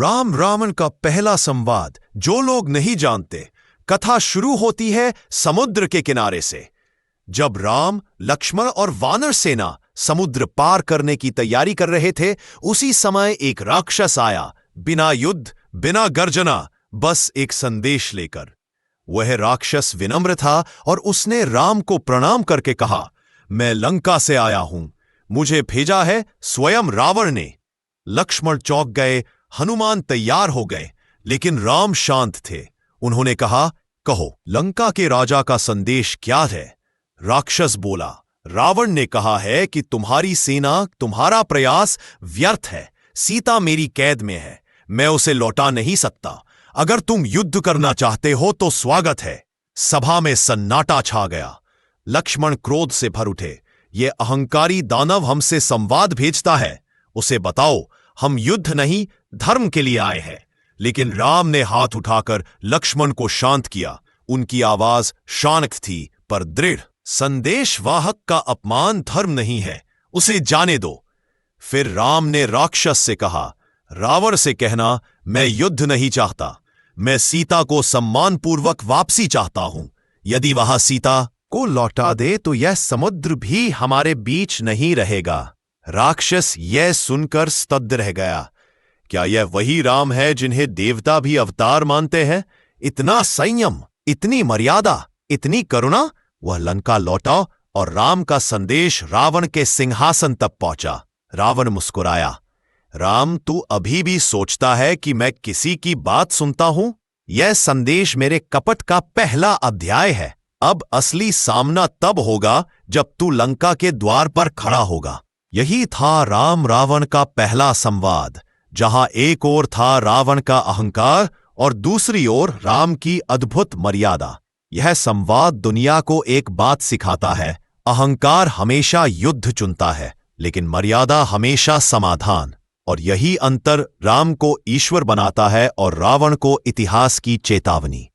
राम रावण का पहला संवाद। जो लोग नहीं जानते, कथा शुरू होती है समुद्र के किनारे से। जब राम, लक्ष्मण और वानर सेना समुद्र पार करने की तैयारी कर रहे थे, उसी समय एक राक्षस आया, बिना युद्ध, बिना गर्जना, बस एक संदेश लेकर। वह राक्षस विनम्र था और उसने राम को प्रणाम करके कहा, मैं लंका से आया हूं, मुझे भेजा है स्वयं रावण ने। लक्ष्मण चौंक गए, हनुमान तैयार हो गए, लेकिन राम शांत थे। उन्होंने कहा, कहो, लंका के राजा का संदेश क्या है? राक्षस बोला, रावण ने कहा है कि तुम्हारी सेना, तुम्हारा प्रयास व्यर्थ है। सीता मेरी कैद में है, मैं उसे लौटा नहीं सकता। अगर तुम युद्ध करना चाहते हो तो स्वागत है। सभा में सन्नाटा छा गया। लक्ष्मण क्रोध से भर उठे, ये अहंकारी दानव हमसे संवाद भेजता है, उसे बताओ हम युद्ध नहीं, धर्म के लिए आए हैं। लेकिन राम ने हाथ उठाकर लक्ष्मण को शांत किया। उनकी आवाज शांत थी पर दृढ़। संदेशवाहक का अपमान धर्म नहीं है, उसे जाने दो। फिर राम ने राक्षस से कहा, रावण से कहना, मैं युद्ध नहीं चाहता, मैं सीता को सम्मानपूर्वक वापसी चाहता हूं। यदि वह सीता को लौटा दे तो यह समुद्र भी हमारे बीच नहीं रहेगा। राक्षस यह सुनकर स्तब्ध रह गया। क्या यह वही राम है जिन्हें देवता भी अवतार मानते हैं? इतना संयम, इतनी मर्यादा, इतनी करुणा? वह लंका लौटा और राम का संदेश रावण के सिंहासन तक पहुंचा। रावण मुस्कुराया, राम, तू अभी भी सोचता है कि मैं किसी की बात सुनता हूं? यह संदेश मेरे कपट का पहला अध्याय है। अब असली सामना तब होगा जब तू लंका के द्वार पर खड़ा होगा। यही था राम रावण का पहला संवाद, जहां एक ओर था रावण का अहंकार और दूसरी ओर राम की अद्भुत मर्यादा। यह संवाद दुनिया को एक बात सिखाता है, अहंकार हमेशा युद्ध चुनता है, लेकिन मर्यादा हमेशा समाधान। और यही अंतर राम को ईश्वर बनाता है और रावण को इतिहास की चेतावनी।